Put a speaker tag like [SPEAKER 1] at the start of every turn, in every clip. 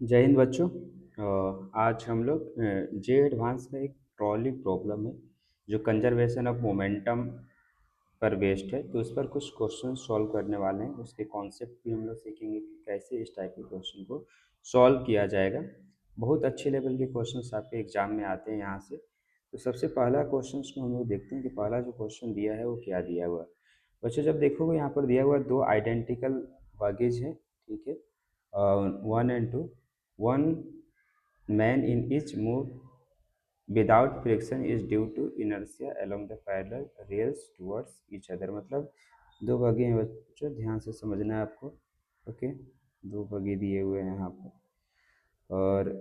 [SPEAKER 1] जय हिंद बच्चों। आज हम लोग जे एडवांस का एक ट्रॉली प्रॉब्लम है जो कंजर्वेशन ऑफ मोमेंटम पर बेस्ड है, तो उस पर कुछ क्वेश्चन सॉल्व करने वाले हैं। उसके कॉन्सेप्ट भी हम लोग सीखेंगे कि कैसे इस टाइप के क्वेश्चन को सॉल्व किया जाएगा। बहुत अच्छे लेवल के क्वेश्चन आपके एग्जाम में आते हैं यहाँ से। तो सबसे पहला क्वेश्चन को हम लोग देखते हैं कि पहला जो क्वेश्चन दिया है वो क्या दिया हुआ है। बच्चों जब देखोगे यहाँ पर दिया हुआ दो आइडेंटिकल बगेज है, ठीक है, 1 and 2। One man in each move without friction is due to inertia along the parallel rails towards each other। मतलब दो बगी हैं बच्चों, ध्यान से समझना है आपको। ओके, दो बगी दिए हुए हैं यहाँ पर, और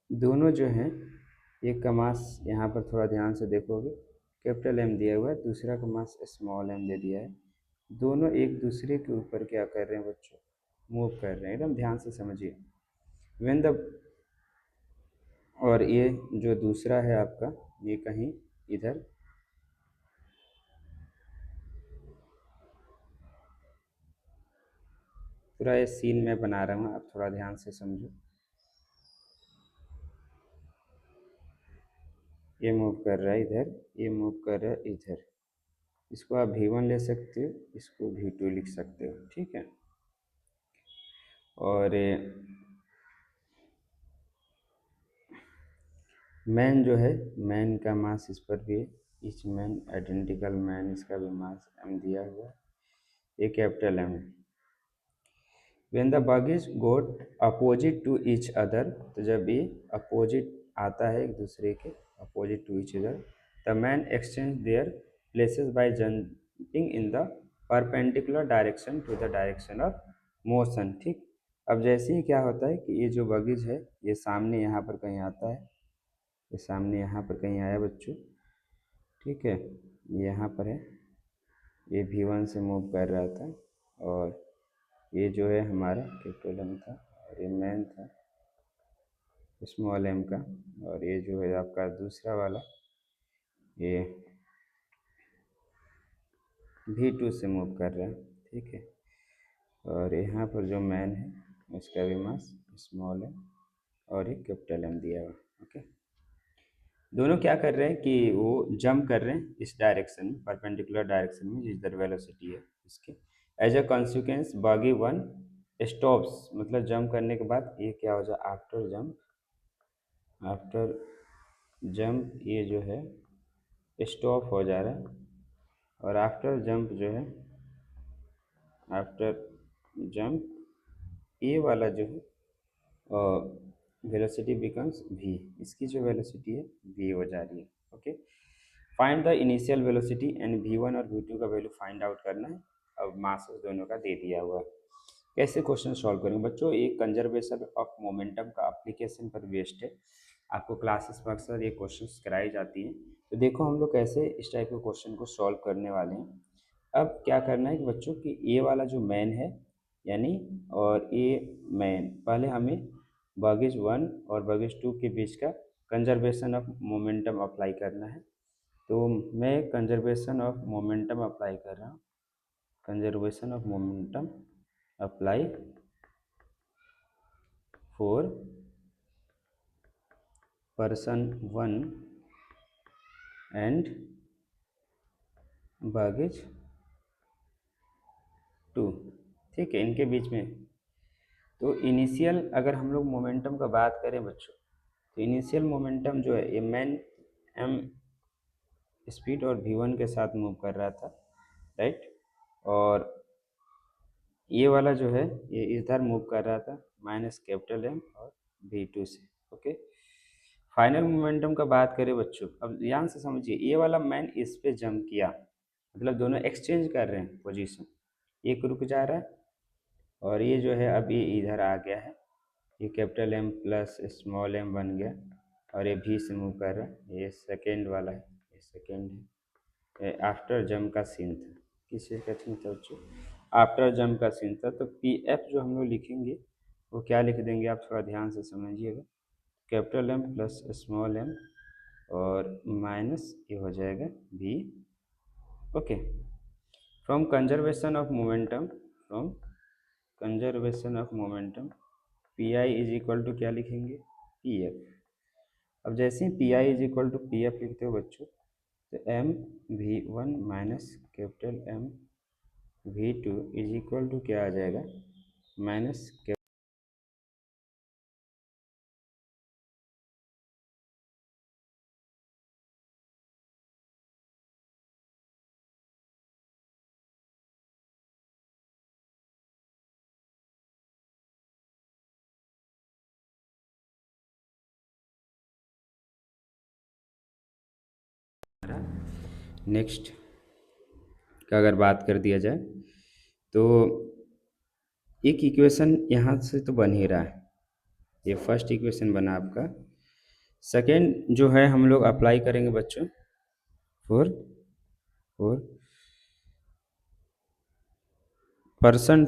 [SPEAKER 1] दोनों जो हैं, एक का मास यहाँ पर थोड़ा ध्यान से देखोगे कैपिटल एम दिया हुआ है, दूसरा का मास स्मॉल एम दे दिया है। दोनों एक दूसरे के ऊपर क्या कर रहे हैं बच्चों, मूव कर रहे हैं। एकदम ध्यान से समझिए। वेन द और ये जो दूसरा है आपका, ये कहीं इधर पूरा ये सीन मैं बना रहा हूँ, आप थोड़ा ध्यान से समझो। ये मूव कर रहा है इधर, ये मूव कर रहा है इधर। इसको आप V1 ले सकते हो, इसको V2 लिख सकते हो, ठीक है। और मैन जो है, मैन का मास इस पर भी है, इच मैन आइडेंटिकल मैन, इसका भी मास m दिया हुआ है, ये कैपिटल M है। When the bogies got opposite to each other, तो जब ये अपोजिट आता है एक दूसरे के, opposite to each other, the man exchange their places by jumping in the perpendicular direction to the direction of motion. ठीक, अब जैसे ही क्या होता है कि ये जो बगीज है ये सामने यहाँ पर कहीं आता है, ये सामने यहाँ पर कहीं आया बच्चों, ठीक है, ये यहाँ पर है, ये V1 से मूव कर रहा था, और ये जो है हमारा कैपिटल एम था, और ये मैन था स्मॉल एम का, और ये जो है आपका दूसरा वाला ये V2 से मूव कर रहा है, ठीक है। और यहाँ पर जो मैन है उसका भी मास स्मॉल है, और ये कैपिटल एम दिया हुआ, ओके। दोनों क्या कर रहे हैं कि वो जंप कर रहे हैं इस डायरेक्शन में, परपेंडिकुलर डायरेक्शन में, जिधर वेलोसिटी है इसके। As a consequence bogie 1 stops, मतलब जंप करने के बाद ये क्या हो जाए, आफ्टर जंप, आफ्टर जंप ये जो है स्टॉप हो जा रहा है, और आफ्टर जंप जो है, आफ्टर जंप ये वाला जो है वेलोसिटी बिकम्स v, इसकी जो वेलोसिटी है v हो जा रही है, okay. Find the initial velocity and V1 और V2 का वैल्यू फाइंड आउट करना है। अब मासेस दोनों का दे दिया हुआ है। कैसे क्वेश्चन सॉल्व करेंगे बच्चों, एक कंजर्वेशन ऑफ मोमेंटम का एप्लीकेशन पर बेस्ड है। आपको क्लासेस में अक्सर ये क्वेश्चंस कराई जाती हैं, तो देखो हम लोग कैसे इस टाइप के क्वेश्चन को सॉल्व करने वाले हैं। अब क्या करना है कि बच्चों कि ये वाला जो मैन है यानी, और ये मैन, पहले हमें बगीज 1 और बगीज 2 के बीच का कंजर्वेशन ऑफ मोमेंटम अप्लाई करना है। तो मैं कंजर्वेशन ऑफ मोमेंटम अप्लाई कर रहा हूँ, conservation of momentum apply for person 1 and buggies 2, ठीक है, इनके बीच में। तो इनिशियल अगर हम लोग मोमेंटम का बात करें बच्चों, तो इनिशियल मोमेंटम जो है ये मैन m स्पीड और V1 के साथ मूव कर रहा था, राइट। और ये वाला जो है ये इधर मूव कर रहा था माइनस कैपिटल M और V2 से, ओके। फाइनल मोमेंटम का बात करें बच्चों, अब ध्यान से समझिए, ये वाला मैन इस पे जंप किया, मतलब दोनों एक्सचेंज कर रहे हैं पोजीशन, एक रुक जा रहा है और ये जो है अब ये इधर आ गया है, ये capital M plus small m बन गया, और ये V से मूव कर रहा है, ये सेकेंड वाला है, ये सेकेंड है। आफ्टर जंप का सीन था, किस चीज़ का सीन था बच्चों, आफ्टर जंप का सीन था। तो PF जो हम लोग लिखेंगे वो क्या लिख देंगे, आप थोड़ा ध्यान से समझिएगा, capital M plus small m और माइनस ये हो जाएगा V, okay. From conservation of momentum, from conservation of momentum P I is equal to क्या लिखेंगे, पी एफ। अब जैसे ही P I is equal to P F लिखते हो बच्चों, तो M V one minus capital M V two is equal to क्या आ जाएगा, माइनस नेक्स्ट का अगर बात कर दिया जाए तो एक इक्वेशन यहाँ से तो बन ही रहा है, ये फर्स्ट इक्वेशन बना आपका। सेकेंड जो है हम लोग अप्लाई करेंगे बच्चों for for person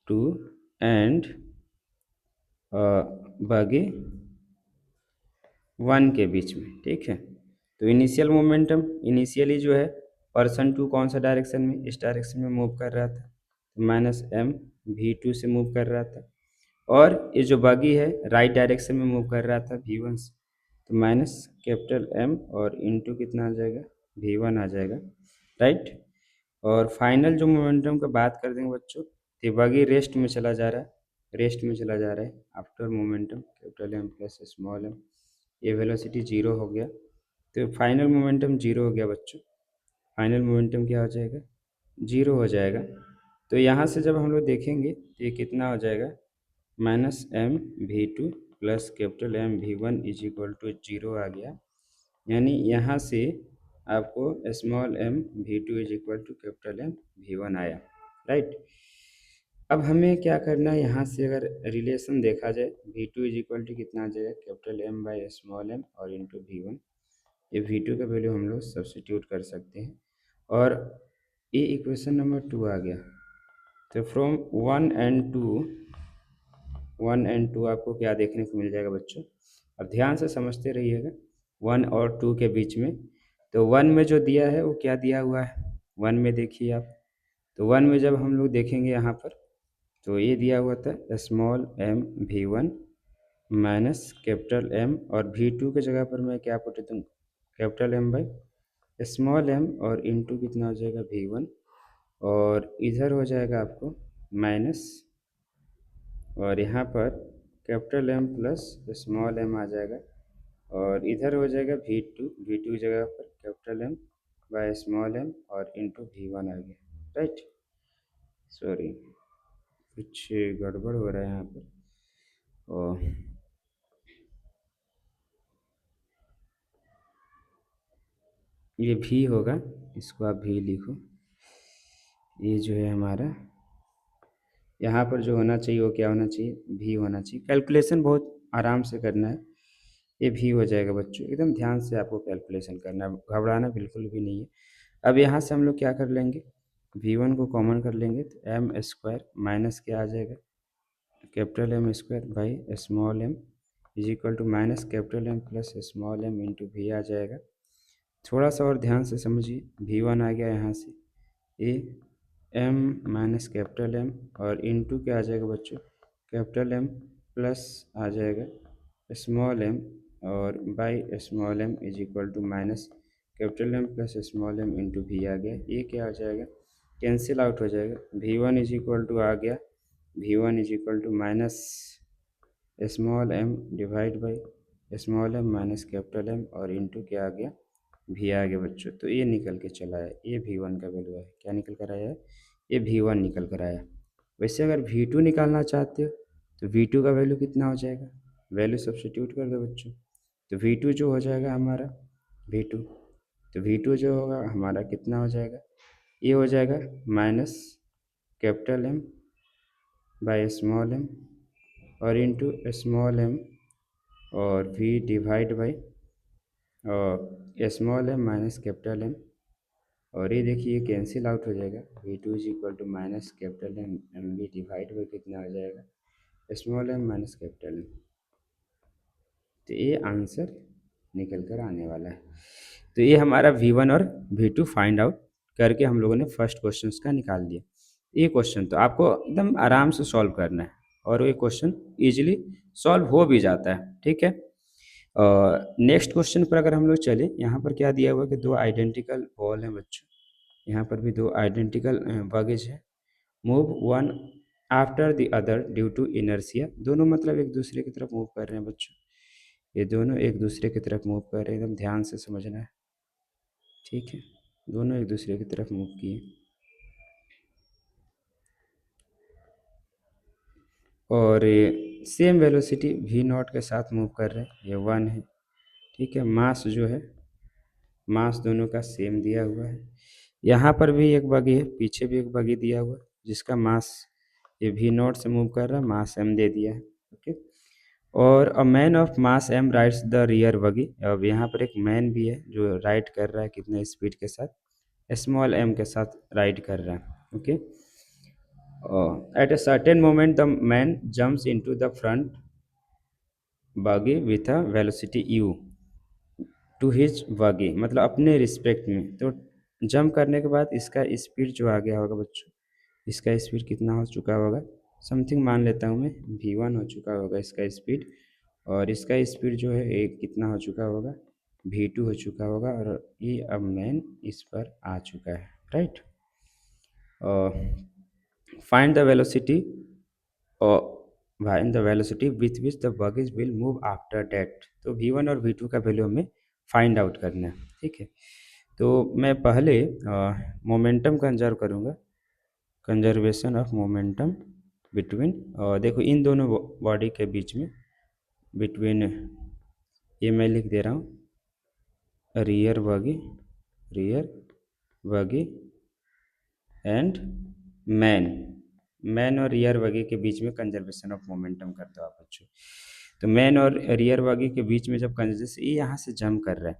[SPEAKER 1] two and bogie one के बीच में, ठीक है। तो इनिशियल मोमेंटम इनिशियली जो है पर्सन टू कौन सा डायरेक्शन में, इस डायरेक्शन में मूव कर रहा था, तो माइनस एम वी टू से मूव कर रहा था। और ये जो बगी है राइट डायरेक्शन में मूव कर रहा था वी वन से, तो माइनस कैपिटल एम और इनटू कितना आ जाएगा, वी वन आ जाएगा, राइट। और फाइनल जो मोमेंटम का बात कर देंगे बच्चों, तो बगी रेस्ट में चला जा रहा है, रेस्ट में चला जा रहा है after momentum capital M plus small M, ये वेलोसिटी जीरो हो गया, तो फाइनल मोमेंटम जीरो हो गया बच्चों। फाइनल मोमेंटम क्या हो जाएगा, जीरो हो जाएगा। तो यहाँ से जब हम लोग देखेंगे तो ये कितना हो जाएगा, minus M V two plus capital M V one is equal to zero आ गया। यानी यहाँ से आपको small M V two is equal to capital M V one आया, राइट। अब हमें क्या करना है, यहाँ से अगर रिलेशन देखा जाए V two is equal to कितना आ जाएगा, capital M by small M और इंटू वी वन, ये वी टू का वैल्यू हम लोग सब्सटीट्यूट कर सकते हैं और ये इक्वेशन नंबर टू आ गया। तो फ्रॉम वन एंड टू आपको क्या देखने को मिल जाएगा बच्चों, अब ध्यान से समझते रहिएगा। वन और टू के बीच में, तो वन में जो दिया है वो क्या दिया हुआ है, वन में देखिए आप, तो वन में जब हम लोग देखेंगे यहाँ पर, तो ये दिया हुआ था small M V one minus capital M, और वी टू के जगह पर मैं क्या पुट दूँ, capital M by small M और इंटू कितना हो जाएगा वी वन, और इधर हो जाएगा आपको माइनस, और यहाँ पर capital M plus small M आ जाएगा, और इधर हो जाएगा वी टू की जगह पर capital M by small M और इंटू वी वन आ गया, राइट। सॉरी कुछ गड़बड़ हो रहा है यहाँ पर, और ये भी होगा, इसको आप भी लिखो। ये जो है हमारा यहाँ पर जो होना चाहिए वो क्या होना चाहिए, भी होना चाहिए। कैलकुलेशन बहुत आराम से करना है, ये भी हो जाएगा बच्चों, एकदम ध्यान से आपको कैलकुलेशन करना है, घबराना बिल्कुल भी नहीं है। अब यहाँ से हम लोग क्या कर लेंगे, वी वन को कॉमन कर लेंगे, तो एम स्क्वायर माइनस क्या आ जाएगा, capital M square by small M is equal to minus capital M plus small M into V आ जाएगा। थोड़ा सा और ध्यान से समझिए, वी वन आ गया यहाँ से, A M minus capital M और इंटू क्या आ जाएगा बच्चों, कैपिटल एम प्लस आ जाएगा स्मॉल एम और by small M is equal to minus capital M plus small M into V आ गया। ये क्या आ जाएगा, कैंसिल आउट हो जाएगा, V one is equal to आ गया, V one is equal to minus small M divide by small M minus capital M और इंटू क्या आ गया, भी आ गया बच्चों। तो ये निकल के चला है, ये भी वन का वैल्यू है, क्या निकल कर आया है, ये भी वन निकल कर आया। वैसे अगर भी टू निकालना चाहते हो तो भी टू का वैल्यू कितना हो जाएगा, वैल्यू सब्स्टिट्यूट कर दो बच्चों, तो भी टू जो हो जाएगा हमारा भी टू, तो भी टू जो होगा हमारा कितना हो जाएगा, ये हो जाएगा minus capital M by small M और इंटू स्मॉल एम और वी डिवाइड बाई और small M minus capital M, और ये देखिए कैंसिल आउट हो जाएगा, V two is equal to minus capital M M V divide by कितना आ जाएगा small M minus capital M. तो ये आंसर निकल कर आने वाला है। तो ये हमारा V1 और V2 फाइंड आउट करके हम लोगों ने फर्स्ट क्वेश्चन का निकाल दिया। ये क्वेश्चन तो आपको एकदम आराम से सॉल्व करना है और ये क्वेश्चन इजीली सॉल्व हो भी जाता है, ठीक है। नेक्स्ट क्वेश्चन पर अगर हम लोग चले, यहाँ पर क्या दिया हुआ है कि दो आइडेंटिकल बॉल हैं बच्चों, यहाँ पर भी दो आइडेंटिकल बॉगेज है, move one after the other due to inertia, दोनों मतलब एक दूसरे की तरफ मूव कर रहे हैं बच्चों, ये दोनों एक दूसरे की तरफ मूव कर रहे हैं, एकदम ध्यान से समझना है, ठीक है, दोनों एक दूसरे की तरफ मूव किए और सेम वेलोसिटी v नॉट के साथ मूव कर रहे हैं, ये 1 है, ठीक है। मास जो है, मास दोनों का सेम दिया हुआ है, यहाँ पर भी एक बगी है, पीछे भी एक बगी दिया हुआ है जिसका मास ये v नॉट से मूव कर रहा है, मास m दे दिया है, ओके। और a man of mass m rides the rear बगी, अब यहाँ पर एक मैन भी है जो राइड कर रहा है कितने स्पीड के साथ, स्मॉल m के साथ राइड कर रहा है, okay. At a certain moment, the man jumps into the front buggy with a velocity u to his buggy, मतलब अपने रिस्पेक्ट में। तो जंप करने के बाद इसका स्पीड जो आ गया होगा बच्चों, इसका स्पीड कितना हो चुका होगा, समथिंग मान लेता हूँ मैं v1 हो चुका होगा इसका स्पीड, और इसका स्पीड जो है एक कितना हो चुका होगा, v2 हो चुका होगा, और ये अब मैन इस पर आ चुका है, राइट। फाइंड द वेलोसिटी और find the velocity with which the baggage will move after that, तो v1 और v2 का वैल्यू हमें फाइंड आउट करना है, ठीक है। तो मैं पहले मोमेंटम कंजर्व करूँगा, कंजर्वेशन ऑफ मोमेंटम बिटवीन, देखो इन दोनों बॉडी के बीच में, बिटवीन, ये मैं लिख दे रहा हूँ रियर बगी एंड मैन, मैन और रियर बगी के बीच में कंजर्वेशन ऑफ मोमेंटम कर दो आप बच्चों। तो मैन और रियर बगी के बीच में जब कंजर्वेशन, ये यहाँ से जंप कर रहा है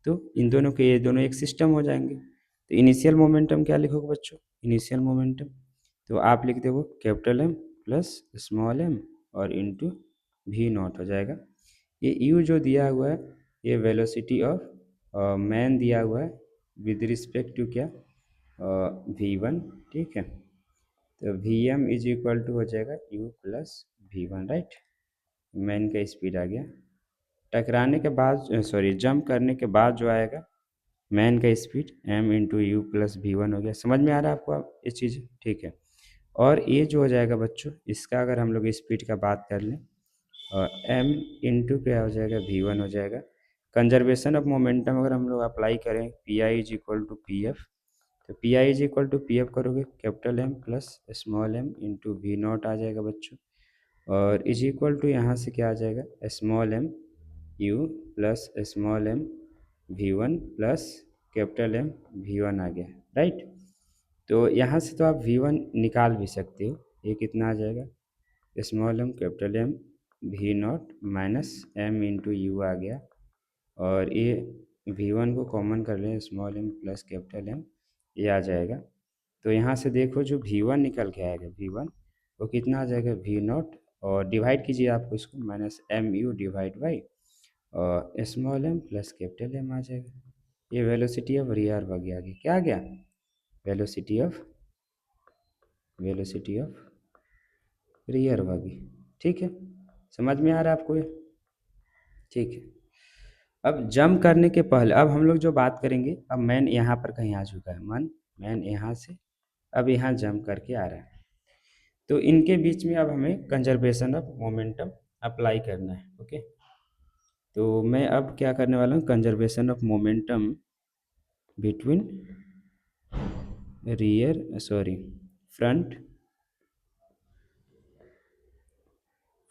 [SPEAKER 1] तो इन दोनों के, ये दोनों एक सिस्टम हो जाएंगे। तो इनिशियल मोमेंटम क्या लिखोगे बच्चों, इनिशियल मोमेंटम तो आप लिख दोगे capital M plus small m और इंटू v नॉट हो जाएगा। ये u जो दिया हुआ है ये वेलोसिटी ऑफ मैन दिया हुआ है विद रिस्पेक्ट टू क्या, v1, ठीक है। तो vm इज इक्वल टू हो जाएगा u plus v1, right. Man का स्पीड आ गया, टकराने के बाद सॉरी जंप करने के बाद जो आएगा मैन का speed m into U plus v1 हो गया, समझ में आ रहा है आपको ये चीज़, ठीक है। और ये जो हो जाएगा बच्चों, इसका अगर हम लोग स्पीड का बात कर लें, और m इंटू क्या हो जाएगा v1 हो जाएगा। कंजर्वेशन ऑफ मोमेंटम अगर हम लोग अप्लाई करें, P I is equal to P F, तो P I is equal to P F करोगे capital M plus small m into V naught आ जाएगा बच्चों, और इज इक्वल टू यहाँ से क्या आ जाएगा small m u plus small m v1 plus capital M v1 आ गया, राइट। तो यहाँ से तो आप v1 निकाल भी सकते हो, ये कितना आ जाएगा small m capital M v naught minus m into U आ गया, और ये v1 को कॉमन कर लें small m plus capital M, ये आ जाएगा। तो यहाँ से देखो जो v1 निकल के आएगा, v1 वो कितना आ जाएगा v नॉट, और डिवाइड कीजिए आपको इसको minus M U divide by और small m plus capital M आ जाएगा। ये वेलोसिटी ऑफ रियर बगी आ गई, क्या आ गया वेलोसिटी ऑफ रियर बगी, ठीक है। समझ में आ रहा है आपको ये, ठीक है। अब जंप करने के पहले अब हम लोग जो बात करेंगे, अब मैन यहाँ पर कहीं आ चुका है, मैन यहाँ से अब यहाँ जंप करके आ रहा है, तो इनके बीच में अब हमें कंजर्वेशन ऑफ मोमेंटम अप्लाई करना है, ओके। तो मैं अब क्या करने वाला हूँ, conservation of momentum between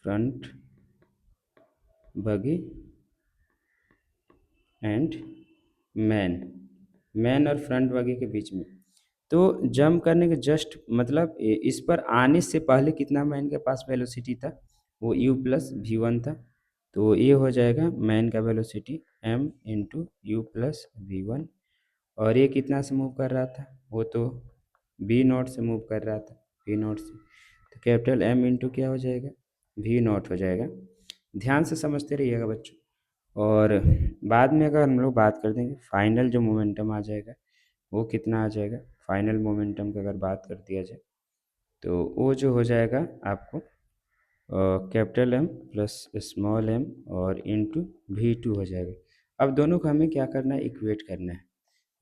[SPEAKER 1] front बगी एंड मैन और फ्रंट बगी के बीच में। तो जंप करने के जस्ट मतलब इस पर आने से पहले कितना मैन के पास वेलोसिटी था, वो u प्लस v1 था, तो ये हो जाएगा मैन का velocity m into U plus v1, और ये कितना से मूव कर रहा था, वो तो v नॉट से मूव कर रहा था, v नॉट से, तो कैपिटल M इंटू क्या हो जाएगा v नॉट हो जाएगा। ध्यान से समझते रहिएगा बच्चों, और बाद में अगर हम लोग बात कर देंगे फाइनल जो मोमेंटम आ जाएगा वो कितना आ जाएगा, फाइनल मोमेंटम की अगर बात कर दिया जाए तो वो जो हो जाएगा आपको capital M plus small M और इंटू V2 हो जाएगा। अब दोनों को हमें क्या करना है, इक्वेट करना है,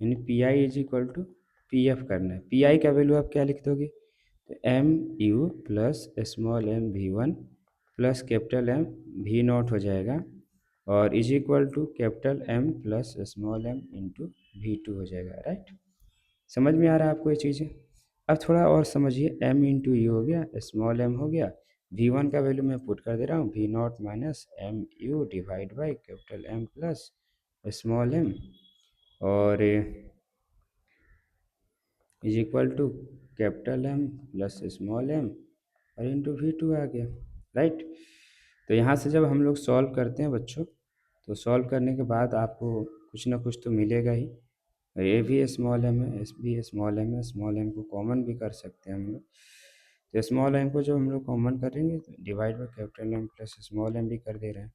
[SPEAKER 1] यानी P I is equal to P F करना है। पी आई का वैल्यू आप क्या लिख दोगे, तो M U plus small M V1 plus capital M V0 हो जाएगा और is equal to capital M plus small M into V2 हो जाएगा। राइट, समझ में आ रहा है आपको ये चीज़ें। अब थोड़ा और समझिए, m इंटू यू हो गया, स्मॉल m हो गया, V1 का वैल्यू मैं पुट कर दे रहा हूँ V0 minus M U divide by capital M plus small m और is equal to capital M plus small m और इंटू V2 आ गया। राइट, तो यहाँ से जब हम लोग सॉल्व करते हैं बच्चों, तो सॉल्व करने के बाद आपको कुछ ना कुछ तो मिलेगा ही। ए भी स्मॉल एम है, एस भी स्मॉल एम है, स्मॉल एम को कॉमन भी कर सकते हैं हम लोग। तो स्मॉल एम को जब हम लोग कॉमन करेंगे तो divide by capital M plus small M भी कर दे रहे हैं,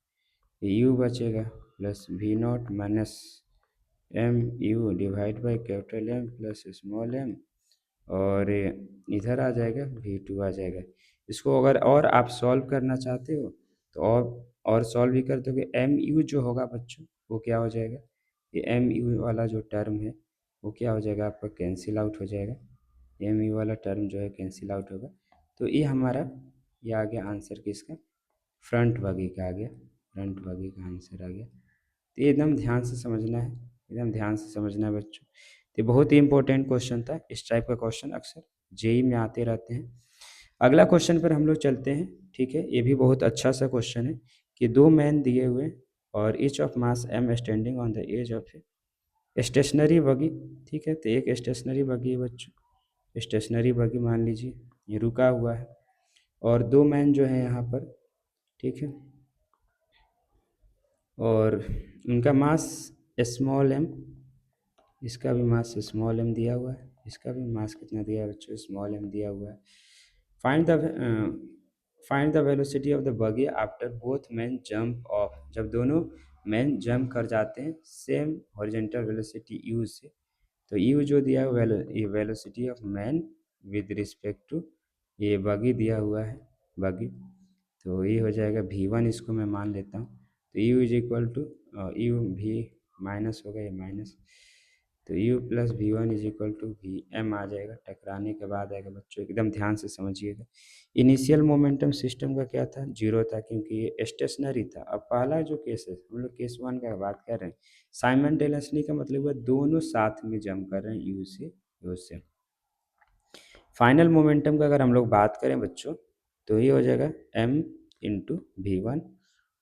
[SPEAKER 1] यू बचेगा plus V0 minus M U divide by capital M plus small M और इधर आ जाएगा V2 आ जाएगा। इसको अगर और आप सॉल्व करना चाहते हो तो और सॉल्व भी कर दोगे। एम यू जो होगा बच्चों वो क्या हो जाएगा, ये एम यू वाला जो टर्म है वो क्या हो जाएगा, आपका कैंसिल आउट हो जाएगा। एम यू वाला टर्म जो है कैंसिल आउट होगा। तो ये हमारा ये आ गया आंसर किसका, फ्रंट बगी का आ गया, फ्रंट बगी का आंसर आ गया। तो ये एकदम ध्यान से समझना है, एकदम ध्यान से समझना है बच्चों। तो ये बहुत ही इंपॉर्टेंट क्वेश्चन था। इस टाइप का क्वेश्चन अक्सर जेई में आते रहते हैं। अगला क्वेश्चन पर हम लोग चलते हैं। ठीक है, ये भी बहुत अच्छा सा क्वेश्चन है कि दो मैन दिए हुए और each of mass M standing on the edge of stationary bogie. ठीक है, तो एक स्टेशनरी बगी है बच्चों, स्टेशनरी बगी मान लीजिए ये रुका हुआ है और दो मैन जो है यहाँ पर, ठीक है, और उनका मास स्मॉल एम, इसका भी मास स्मॉल एम दिया हुआ है, इसका भी मास कितना दिया है बच्चों, स्मॉल एम दिया हुआ है। Find the velocity of the buggy after both man jump off, जब दोनों मैन जंप कर जाते हैं सेम हॉरिजेंटल वेलोसिटी यू से। तो यू जो दिया है ये velocity of man with respect to ये बगी दिया हुआ है, बगी। तो ये हो जाएगा V1, इसको मैं मान लेता हूँ। तो U is equal to U भी माइनस होगा, ये माइनस, तो u plus V1 is equal to VM आ जाएगा। टकराने के बाद आएगा बच्चों, एकदम ध्यान से समझिएगा। इनिशियल मोमेंटम सिस्टम का क्या था, जीरो था क्योंकि ये स्टेशनरी था। अब पहला जो केस है हम लोग केस 1 का बात कर रहे हैं, साइमल्टेनियसली का मतलब हुआ दोनों साथ में जंप कर रहे हैं यू से यू से। फाइनल मोमेंटम का अगर हम लोग बात करें बच्चों तो ये हो जाएगा m इंटू V1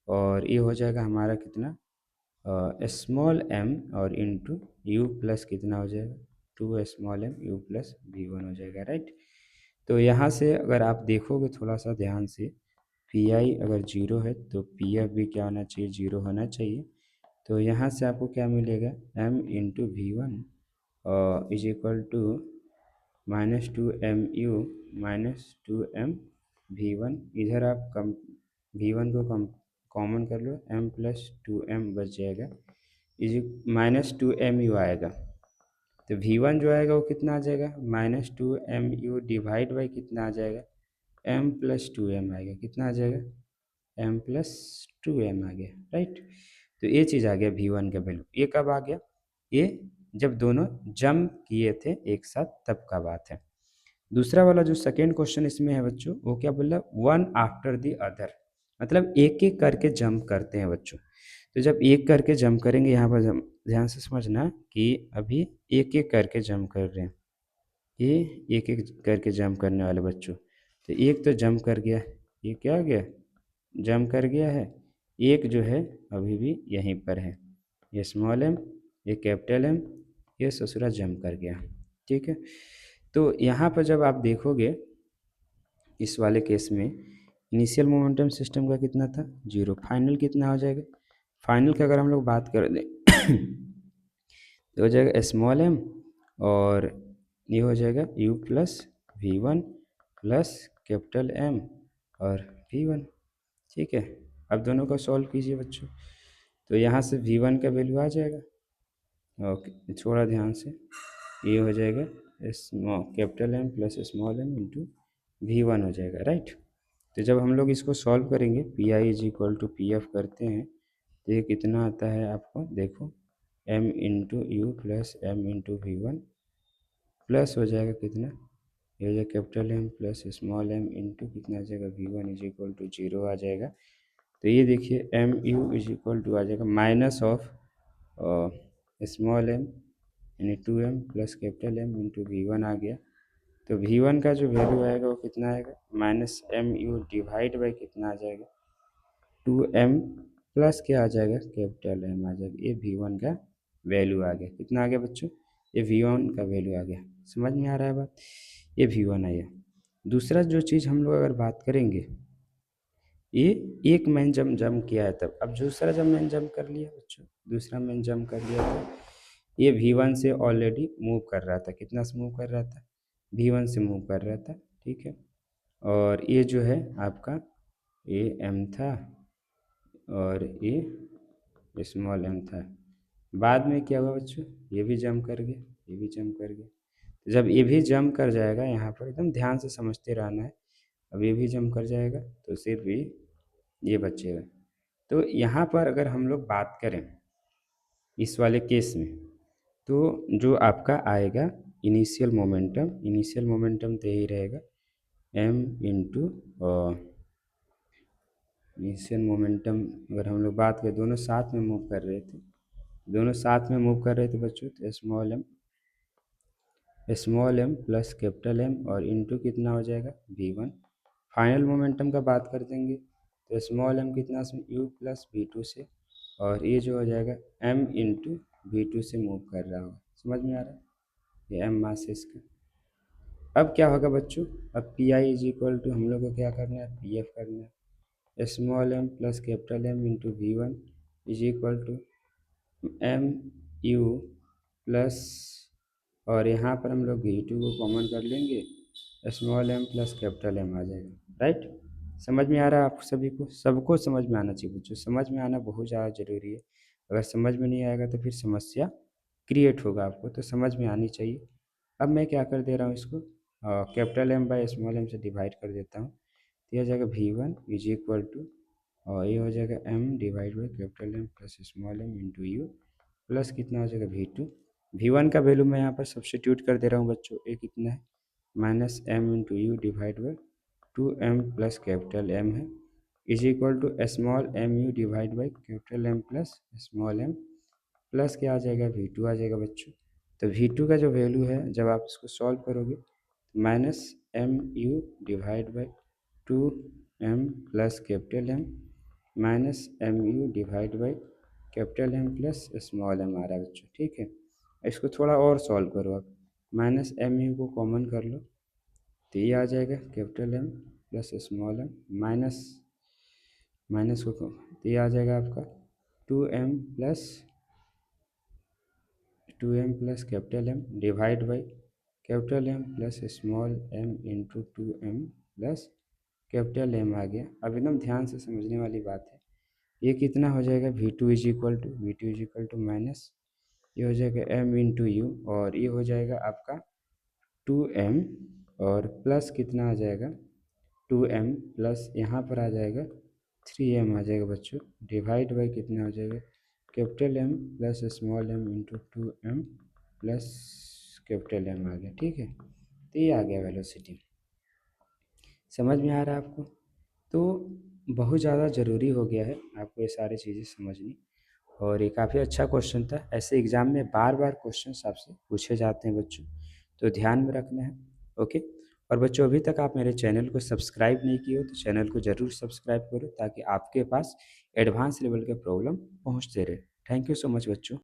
[SPEAKER 1] और ये हो जाएगा हमारा कितना स्मॉल m और इंटू यू प्लस कितना हो जाएगा 2 small m you plus V1 हो जाएगा। राइट, तो यहाँ से अगर आप देखोगे थोड़ा सा ध्यान से, पी आई अगर जीरो है तो पी एफ भी क्या होना चाहिए, जीरो होना चाहिए। तो यहाँ से आपको क्या मिलेगा, m into V1 is equal to minus 2mu minus 2m V1, इधर आप कम V1 को कम कॉमन कर लो, m प्लस 2m बच जाएगा, इज माइनस 2mu आएगा। तो V1 जो आएगा वो कितना आ जाएगा, माइनस 2mu डिवाइड बाई कितना आ जाएगा, m प्लस 2m आएगा, कितना आ जाएगा, m प्लस 2m आ गया। राइट, तो ये चीज़ आ गया V1 का वैल्यू। ये कब आ गया, ये जब दोनों जंप किए थे एक साथ तब का बात है। दूसरा वाला जो सेकेंड क्वेश्चन इसमें है बच्चों, वो क्या बोला, वन आफ्टर द अदर, मतलब एक एक करके जंप करते हैं बच्चों। तो जब एक करके जंप करेंगे, यहाँ पर ध्यान से समझना कि अभी एक एक करके जंप कर रहे हैं, ये एक एक करके जंप करने वाले बच्चों। तो एक तो जंप कर गया, ये क्या हो गया, जंप कर गया है। एक जो है अभी भी यहीं पर है, ये स्मॉल एम, ये कैपिटल एम, ये ससुरा जंप कर गया। ठीक है, तो यहाँ पर जब आप देखोगे इस वाले केस में इनिशियल मोमेंटम सिस्टम का कितना था, जीरो। फाइनल कितना हो जाएगा, फाइनल की अगर हम लोग बात कर दें तो हो जाएगा स्मॉल एम और ये हो जाएगा U plus V1 plus capital M और V1। ठीक है, अब दोनों को सॉल्व कीजिए बच्चों। तो यहाँ से V1 का वैल्यू आ जाएगा, ओके थोड़ा ध्यान से, ये हो जाएगा capital M plus small M into V1 हो जाएगा, राइट। तो जब हम लोग इसको सॉल्व करेंगे, P I is equal to P F करते हैं, तो ये कितना आता है आपको देखो, m into U plus M into V one plus हो जाएगा कितना, ये हो जाएगा capital M plus small M into कितना आ जाएगा V one is equal to zero आ जाएगा। तो ये देखिए M U is equal to आ जाएगा माइनस ऑफ स्मॉल एम यानी 2m plus capital M into V one आ गया। तो वी वन का जो वैल्यू आएगा वो कितना आएगा, minus M U divide by कितना आ जाएगा, 2m प्लस क्या आ जाएगा, कैपिटल एम आ जाएगा। ये वी वन का वैल्यू आ गया, कितना आ गया बच्चों, ये वी वन का वैल्यू आ गया। समझ में आ रहा है बात, ये वी वन आया। दूसरा जो चीज़ हम लोग अगर बात करेंगे, ये एक मैन जम किया है तब, अब दूसरा जब मैन जम कर लिया बच्चों, दूसरा मैन जम कर लिया तो ये V1 से ऑलरेडी मूव कर रहा था, कितना से मूव कर रहा था, V1 से मूव कर रहा था, ठीक है। और ये जो है आपका ये M था और ये स्मॉल m था। बाद में क्या हुआ बच्चों, ये भी जम कर गया, ये भी जम कर गया। तो जब ये भी जम कर जाएगा, यहाँ पर एकदम ध्यान से समझते रहना है, अब ये भी जम कर जाएगा तो सिर्फ ये बचेगा। तो यहाँ पर अगर हम लोग बात करें इस वाले केस में, तो जो आपका आएगा इनिशियल मोमेंटम तो यही रहेगा m इंटू इनिशियल मोमेंटम। अगर हम लोग बात करें, दोनों साथ में मूव कर रहे थे, दोनों साथ में मूव कर रहे थे बच्चों, तो small M plus capital M और इंटू कितना हो जाएगा v1। फाइनल मोमेंटम का बात कर देंगे तो स्मॉल एम कितना से u प्लस v2 से, और ये जो हो जाएगा m इंटू v2 से मूव कर रहा होगा। समझ में आ रहा है, ये m मास है इसका। अब क्या होगा बच्चों, अब P I is equal to हम लोग को क्या करना है, पी एफ करना है, small M plus capital M into V one is equal to M U plus, और यहाँ पर हम लोग V2 को कॉमन कर लेंगे, small m plus capital M आ जाएगा, राइट। समझ में आ रहा है आप सभी को, सबको समझ में आना चाहिए बच्चों, समझ में आना बहुत ज़्यादा ज़रूरी है। अगर समझ में नहीं आएगा तो फिर समस्या क्रिएट होगा आपको, तो समझ में आनी चाहिए। अब मैं क्या कर दे रहा हूँ, इसको capital M by small m से डिवाइड कर देता हूँ, तो यह हो जाएगा V1 इज इक्वल टू, और ये हो जाएगा m divide by capital M plus small m into U plus कितना हो जाएगा V2। V1 का वैल्यू मैं यहाँ पर सब्सटीट्यूट कर दे रहा हूँ बच्चों, ये कितना है, minus M into U divide by 2m plus capital M है, is equal to small M U divide by capital M plus small m plus क्या आ जाएगा, V2 आ जाएगा बच्चों। तो V2 का जो वैल्यू है जब आप इसको सॉल्व करोगे, minus M U divide by 2m plus capital M minus M U divide by capital M plus small m आ रहा है बच्चों, ठीक है। इसको थोड़ा और सॉल्व करो आप, माइनस एम यू को कॉमन कर लो, तो ये आ जाएगा capital M plus small m minus minus को, तो ये आ जाएगा आपका 2m plus capital M divide by capital M plus small m into 2m plus capital M आ गया। अब एकदम ध्यान से समझने वाली बात है, ये कितना हो जाएगा, V2 is equal to minus, ये हो जाएगा m इंटू यू, और ये हो जाएगा आपका 2m, और प्लस कितना आ जाएगा 2m प्लस यहाँ पर आ जाएगा 3m आ जाएगा बच्चों, डिवाइड बाई कितना हो जाएगा capital M plus small m into 2m plus capital M आ गया, ठीक है। तो ये आ गया वेलोसिटी। समझ में आ रहा है आपको, तो बहुत ज़्यादा ज़रूरी हो गया है आपको ये सारी चीज़ें समझनी, और ये काफ़ी अच्छा क्वेश्चन था। ऐसे एग्ज़ाम में बार बार क्वेश्चन आपसे पूछे जाते हैं बच्चों, तो ध्यान में रखना है, ओके। और बच्चों अभी तक आप मेरे चैनल को सब्सक्राइब नहीं किए हो तो चैनल को ज़रूर सब्सक्राइब करो, ताकि आपके पास एडवांस लेवल के प्रॉब्लम पहुंचते रहे। थैंक यू सो मच बच्चों।